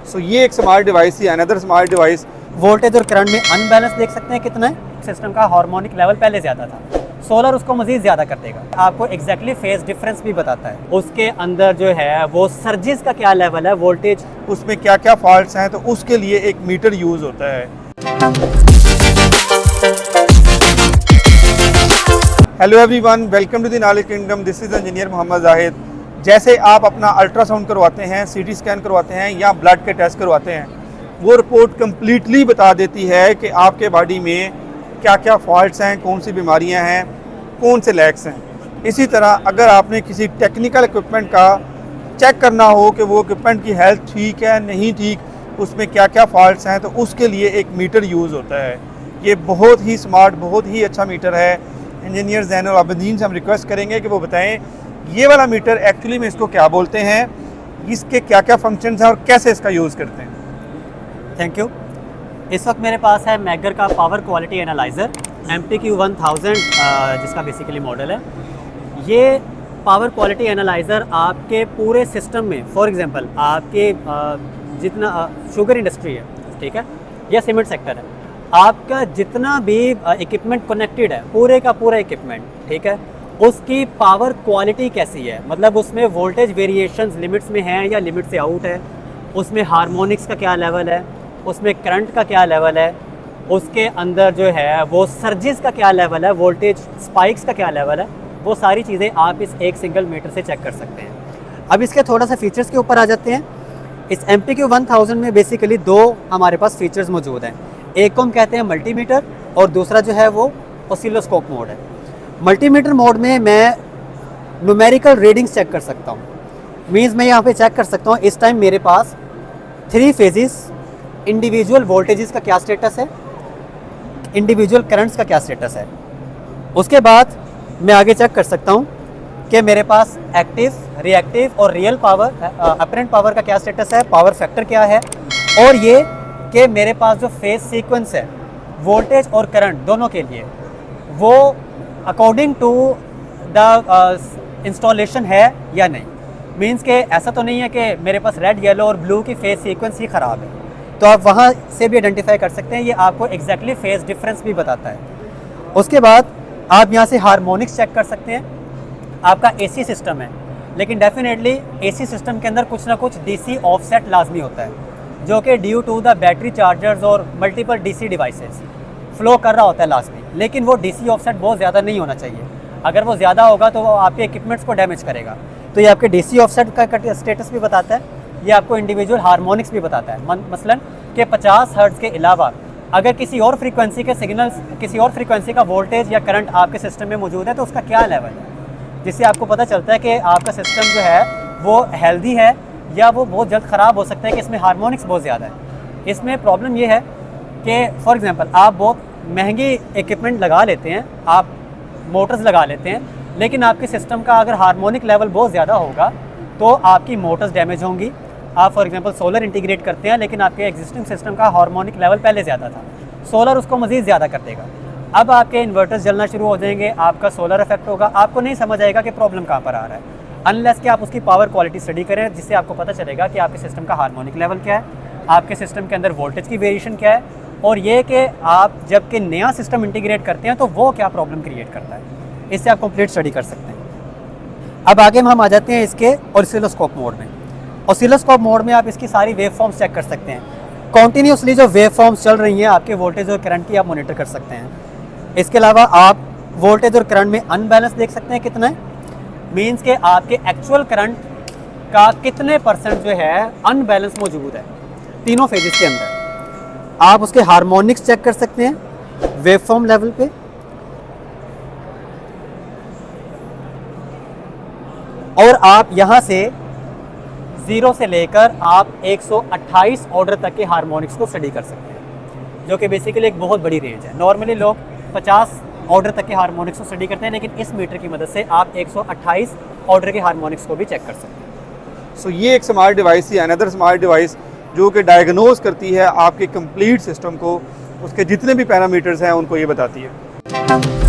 सो ये एक smart device है, अनदर स्मार्ट डिवाइस। वोल्टेज और करंट में अनबैलेंस देख सकते हैं कितना है। सिस्टम का हार्मोनिक लेवल पहले ज़्यादा था, सोलर उसको मज़ीद ज़्यादा कर देगा। आपको एग्जैक्टली फेज डिफरेंस भी बताता है। उसके अंदर जो है वो सर्जिस का क्या लेवल है, वोल्टेज, उसमें क्या क्या फॉल्ट्स हैं, तो उसके लिए एक मीटर यूज़ होता है। Hello everyone, welcome to the knowledge kingdom. This is engineer Mohammad Zahid. जैसे आप अपना अल्ट्रासाउंड करवाते हैं, सीटी स्कैन करवाते हैं या ब्लड के टेस्ट करवाते हैं, वो रिपोर्ट कम्प्लीटली बता देती है कि आपके बॉडी में क्या क्या फॉल्ट्स हैं, कौन सी बीमारियां हैं, कौन से लैक्स हैं। इसी तरह अगर आपने किसी टेक्निकल इक्विपमेंट का चेक करना हो कि वो इक्विपमेंट की हेल्थ ठीक है नहीं ठीक, उसमें क्या क्या फॉल्ट्स हैं, तो उसके लिए एक मीटर यूज़ होता है। ये बहुत ही स्मार्ट, बहुत ही अच्छा मीटर है। इंजीनियर ज़ैनुल आबिदीन से हम रिक्वेस्ट करेंगे कि वो बताएं ये वाला मीटर एक्चुअली में इसको क्या बोलते हैं, इसके क्या क्या फंक्शंस हैं और कैसे इसका यूज़ करते हैं। Thank you. इस वक्त मेरे पास है मैगर का पावर क्वालिटी एनालाइज़र MPQ1000, जिसका बेसिकली मॉडल है। ये पावर क्वालिटी एनालाइज़र आपके पूरे सिस्टम में, फॉर एग्जांपल आपके जितना शुगर इंडस्ट्री है, ठीक है, या सीमेंट सेक्टर है, आपका जितना भी इक्विपमेंट कनेक्टेड है, पूरे का पूरा इक्विपमेंट, ठीक है, उसकी पावर क्वालिटी कैसी है, मतलब उसमें वोल्टेज वेरिएशंस लिमिट्स में हैं या लिमिट से आउट है, उसमें हार्मोनिक्स का क्या लेवल है, उसमें करंट का क्या लेवल है, उसके अंदर जो है वो सर्जिस का क्या लेवल है, वोल्टेज स्पाइक्स का क्या लेवल है, वो सारी चीज़ें आप इस एक सिंगल मीटर से चेक कर सकते हैं। अब इसके थोड़ा सा फीचर्स के ऊपर आ जाते हैं। इस MPQ1000 में बेसिकली दो हमारे पास फीचर्स मौजूद हैं। एक को हम कहते हैं मल्टीमीटर और दूसरा जो है वो ऑसिलोस्कोप मोड है। मल्टीमीटर मोड में मैं न्यूमेरिकल रीडिंग्स चेक कर सकता हूँ। मीन्स मैं यहाँ पे चेक कर सकता हूँ इस टाइम मेरे पास 3 फेजेस, इंडिविजुअल वोल्टेजेस का क्या स्टेटस है, इंडिविजुअल करंट्स का क्या स्टेटस है। उसके बाद मैं आगे चेक कर सकता हूँ कि मेरे पास एक्टिव, रिएक्टिव और रियल पावर, अपरेंट पावर का क्या स्टेटस है, पावर फैक्टर क्या है, और ये कि मेरे पास जो फेज सीक्वेंस है वोल्टेज और करंट दोनों के लिए, वो अकॉर्डिंग टू द इंस्टॉलेशन है या नहीं। मीन्स के ऐसा तो नहीं है कि मेरे पास रेड, येलो और ब्लू की फेज सीक्वेंस ही ख़राब है, तो आप वहाँ से भी आइडेंटिफाई कर सकते हैं। ये आपको एग्जैक्टली फेज डिफरेंस भी बताता है। उसके बाद आप यहाँ से हार्मोनिक्स चेक कर सकते हैं। आपका AC सिस्टम है, लेकिन डेफिनेटली AC सिस्टम के अंदर कुछ ना कुछ DC ऑफसेट लाजमी होता है, जो कि due to the battery chargers और मल्टीपल DC डिवाइसेस फ्लो कर रहा होता है लाजमी, लेकिन वो DC ऑफसेट बहुत ज़्यादा नहीं होना चाहिए। अगर वो ज़्यादा होगा तो वो आपके इक्विपमेंट्स को डैमेज करेगा। तो ये आपके DC ऑफसेट का स्टेटस भी बताता है, ये आपको इंडिविजुअल हार्मोनिक्स भी बताता है। मसलन कि 50 हर्ट्ज़ के अलावा अगर किसी और फ्रीक्वेंसी के सिग्नल्स, किसी और फ्रीक्वेंसी का वोल्टेज या करंट आपके सिस्टम में मौजूद है तो उसका क्या लेवल है, जिससे आपको पता चलता है कि आपका सिस्टम जो है वो हेल्दी है या वो बहुत जल्द ख़राब हो सकता है कि इसमें हार्मोनिक्स बहुत ज़्यादा है। इसमें प्रॉब्लम ये है कि फॉर एग्जांपल आप बहुत महंगी इक्विपमेंट लगा लेते हैं, आप मोटर्स लगा लेते हैं, लेकिन आपके सिस्टम का अगर हार्मोनिक लेवल बहुत ज़्यादा होगा तो आपकी मोटर्स डैमेज होंगी। आप फॉर एग्जांपल सोलर इंटीग्रेट करते हैं, लेकिन आपके एग्जिस्टिंग सिस्टम का हार्मोनिक लेवल पहले ज़्यादा था, सोलर उसको मज़ीद ज़्यादा कर देगा। अब आपके इन्वर्टर्स जलना शुरू हो जाएंगे, आपका सोलर इफेक्ट होगा, आपको नहीं समझ आएगा कि प्रॉब्लम कहाँ पर आ रहा है, अनलेस कि आप उसकी पावर क्वालिटी स्टडी करें, जिससे आपको पता चलेगा कि आपके सिस्टम का हार्मोनिक लेवल क्या है, आपके सिस्टम के अंदर वोल्टेज की वेरिएशन क्या है, और ये कि आप जबकि नया सिस्टम इंटीग्रेट करते हैं तो वो क्या प्रॉब्लम क्रिएट करता है। इससे आप कंप्लीट स्टडी कर सकते हैं। अब आगे हम आ जाते हैं इसके ऑसिलोस्कोप मोड में। ऑसिलोस्कोप मोड में आप इसकी सारी वेव फॉर्म्स चेक कर सकते हैं। कॉन्टीन्यूसली जो वेव फॉर्म्स चल रही हैं आपके वोल्टेज और करंट की, आप मॉनिटर कर सकते हैं। इसके अलावा आप वोल्टेज और करंट में अनबैलेंस देख सकते हैं कितना है। मीन्स के आपके एक्चुअल करंट का कितने % जो है अनबैलेंस मौजूद है तीनों फेजेस के अंदर। आप उसके हार्मोनिक्स चेक कर सकते हैं वेव फॉर्म लेवल पे, और आप यहाँ से 0 से लेकर आप 128 ऑर्डर तक के हार्मोनिक्स को स्टडी कर सकते हैं, जो कि बेसिकली एक बहुत बड़ी रेंज है। नॉर्मली लोग 50 ऑर्डर तक के हार्मोनिक्स को स्टडी करते हैं, लेकिन इस मीटर की मदद से आप 128 ऑर्डर के हार्मोनिक्स को भी चेक कर सकते हैं। सो ये एक स्मार्ट डिवाइस है, अनदर स्मार्ट डिवाइस जो कि डायग्नोज करती है आपके कंप्लीट सिस्टम को, उसके जितने भी पैरामीटर्स हैं उनको ये बताती है।